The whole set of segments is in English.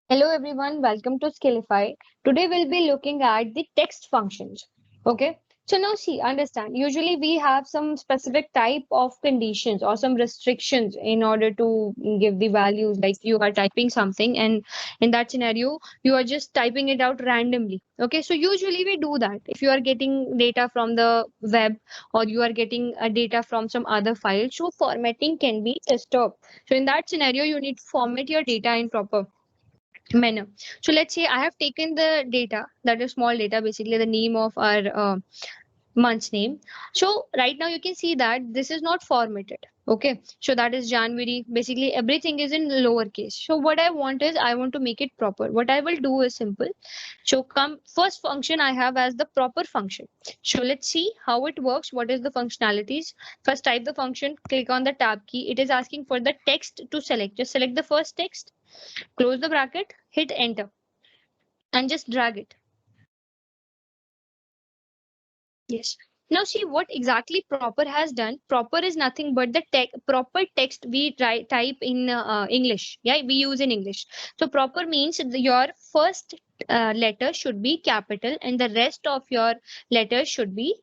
Hello everyone, welcome to Skillify. Today we'll be looking at the text functions. Okay, so now see, understand. Usually we have some specific type of conditions or some restrictions in order to give the values. Like you are typing something, and in that scenario, you are just typing it out randomly. Okay, so usually we do that. If you are getting data from the web or you are getting data from some other file, so formatting can be disturbed. So in that scenario, you need to format your data in proper manner. So let's say I have taken the data, that is small data, basically the name of our month's name. So right now you can see that this is not formatted. Okay, so that is January. Basically everything is in lowercase. So what I want is I want to make it proper. What I will do is simple. So come first function I have as the proper function. So let's see how it works. What is the functionalities? First type the function, click on the tab key. It is asking for the text to select. Just select the first text, close the bracket, hit enter and just drag it. Yes. Now see what exactly proper has done. Proper is nothing but the proper text we type in English. Yeah, we use in English. So proper means your first letter should be capital and the rest of your letters should be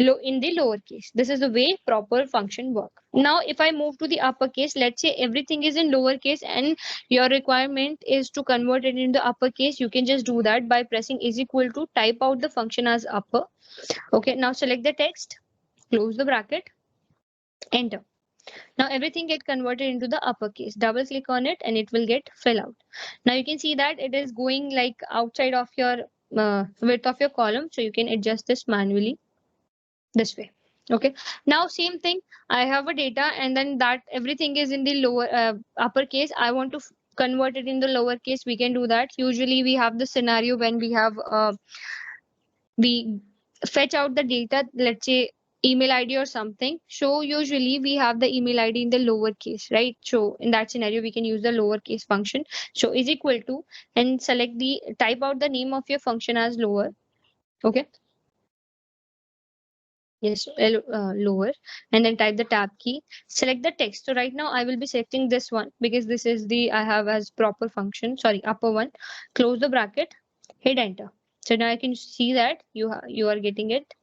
low in the lowercase. This is the way proper function work. Now if I move to the uppercase, let's say everything is in lowercase and your requirement is to convert it into uppercase, you can just do that by pressing is equal to, type out the function as upper. Okay, now select the text, close the bracket, enter. Now everything get converted into the uppercase. Double click on it and it will get fill out. Now you can see that it is going like outside of your width of your column, so you can adjust this manually this way. Okay, now same thing, I have a data and then that everything is in the lower uppercase. I want to convert it in the lowercase. We can do that. Usually we have the scenario when we have we fetch out the data, let's say email id or something. So usually we have the email id in the lowercase, right? So in that scenario we can use the lowercase function. So is equal to, and select the, type out the name of your function as lower. Okay, yes, lower, and then type the tab key, select the text. So right now I will be selecting this one because this is the I have as proper function, sorry, upper one. Close the bracket, hit enter. So now I can see that you are getting it.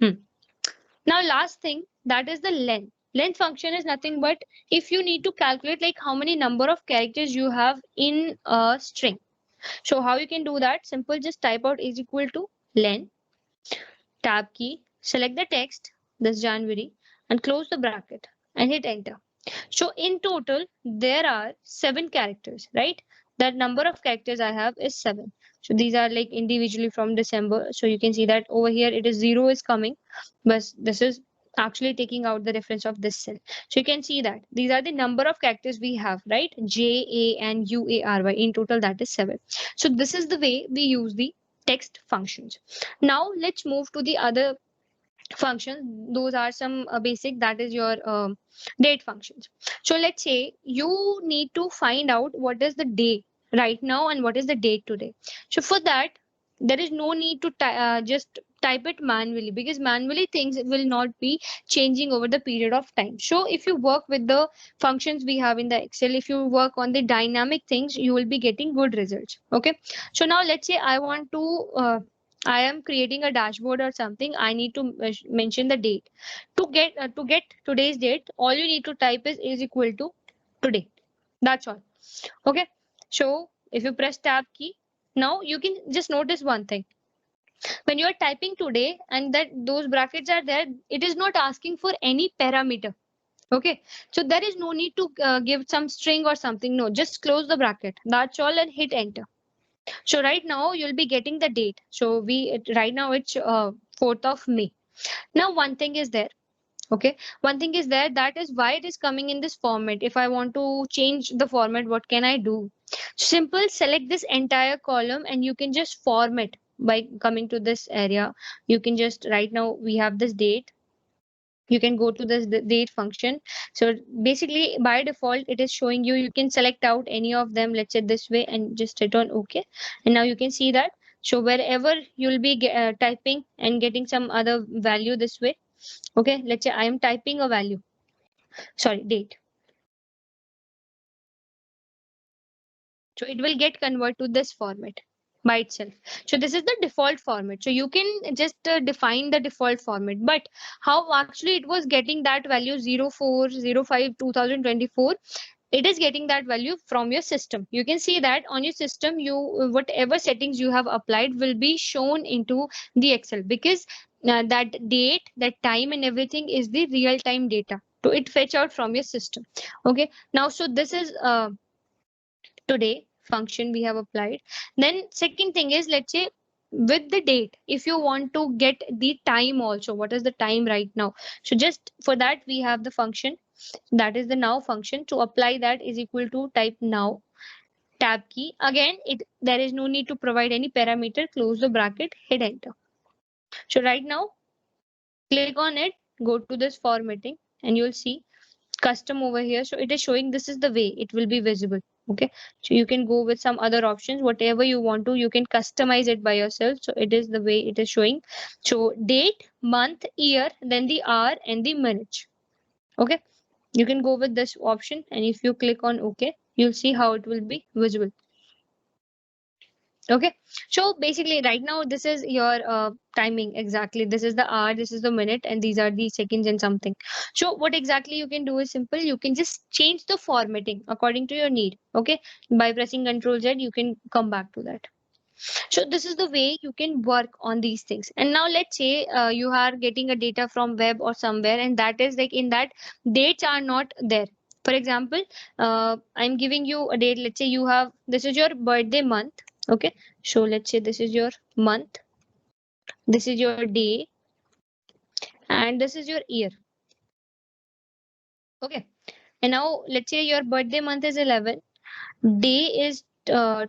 Now last thing, that is the length. Length function is nothing but if you need to calculate like how many number of characters you have in a string. So how you can do that? Simple, just type out is equal to length, tab key, select the text, this January, and close the bracket and hit enter. So in total, there are 7 characters, right? That number of characters I have is 7. So these are like individually from December. So you can see that over here it is 0 is coming, but this is actually taking out the reference of this cell. So you can see that these are the number of characters we have, right? J, A, and U, A, R, Y. In total, that is 7. So this is the way we use the text functions. Now let's move to the other functions. Those are some basic, that is your date functions. So let's say you need to find out what is the day right now and what is the date today. So for that there is no need to just type it manually, because manually things will not be changing over the period of time. So if you work with the functions we have in the Excel, if you work on the dynamic things, you will be getting good results. Okay, so now let's say I want to I am creating a dashboard or something. I need to mention the date. To get today's date, all you need to type is equal to today. That's all. Okay. So if you press tab key, now you can just notice one thing. When you are typing today and that those brackets are there, it is not asking for any parameter. Okay. So there is no need to give some string or something. No, just close the bracket. That's all and hit enter. So right now you'll be getting the date. So right now it's 4th of May. Now one thing is there. Okay, one thing is there, that is why it is coming in this format. If I want to change the format, what can I do? Simple, select this entire column and you can just format by coming to this area. You can just, right now we have this date, you can go to this date function. So basically by default it is showing you, you can select out any of them, let's say this way, and just hit on OK. And now you can see that. So wherever you'll be typing and getting some other value this way. Okay, let's say I am typing a value, sorry, date. So it will get converted to this format by itself. So this is the default format. So you can just define the default format. But how actually it was getting that value 0405 2024, it is getting that value from your system. You can see that on your system, you whatever settings you have applied will be shown into the Excel, because that date, that time and everything is the real time data. So it fetch out from your system. Okay, now so this is today function we have applied. Then second thing is, let's say with the date, if you want to get the time also, what is the time right now? So just for that we have the function, that is the now function. To apply that is equal to type now, tab key again, it there is no need to provide any parameter, close the bracket, hit enter. So right now click on it, go to this formatting, and you'll see custom over here. So it is showing this is the way it will be visible. Okay, so you can go with some other options, whatever you want to, you can customize it by yourself. So it is the way it is showing. So date, month, year, then the hour and the minute. Okay, you can go with this option, and if you click on OK, you'll see how it will be visible. Okay, so basically right now this is your timing exactly. This is the hour, this is the minute, and these are the seconds and something. So what exactly you can do is simple. You can just change the formatting according to your need. Okay, by pressing Ctrl Z, you can come back to that. So this is the way you can work on these things. And now let's say you are getting a data from web or somewhere, and that is like in that dates are not there. For example, I'm giving you a date. Let's say you have, this is your birthday month. Okay, so let's say this is your month, this is your day, and this is your year. Okay, and now let's say your birthday month is 11, day is 12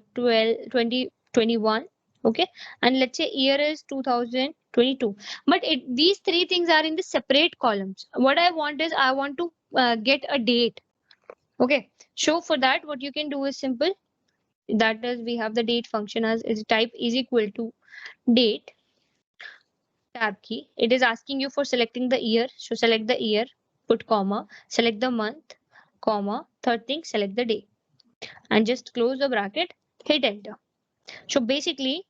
20 21. Okay, and let's say year is 2022. But these three things are in the separate columns. What I want is I want to get a date. Okay, so for that what you can do is simple, that is we have the date function as is type is equal to date, tab key. It is asking you for selecting the year, so select the year, put comma, select the month, comma, third thing select the day, and just close the bracket, hit enter. So basically,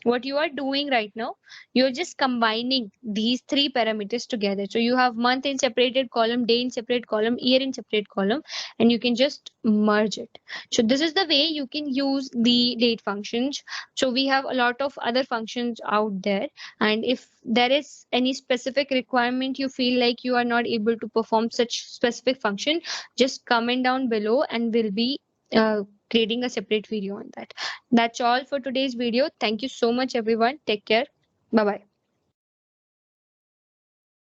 what you are doing right now, you're just combining these three parameters together. So you have month in separated column, day in separate column, year in separate column, and you can just merge it. So this is the way you can use the date functions. So we have a lot of other functions out there. And if there is any specific requirement you feel like you are not able to perform such specific function, just comment down below and we'll be creating a separate video on that. That's all for today's video. Thank you so much, everyone. Take care. Bye bye.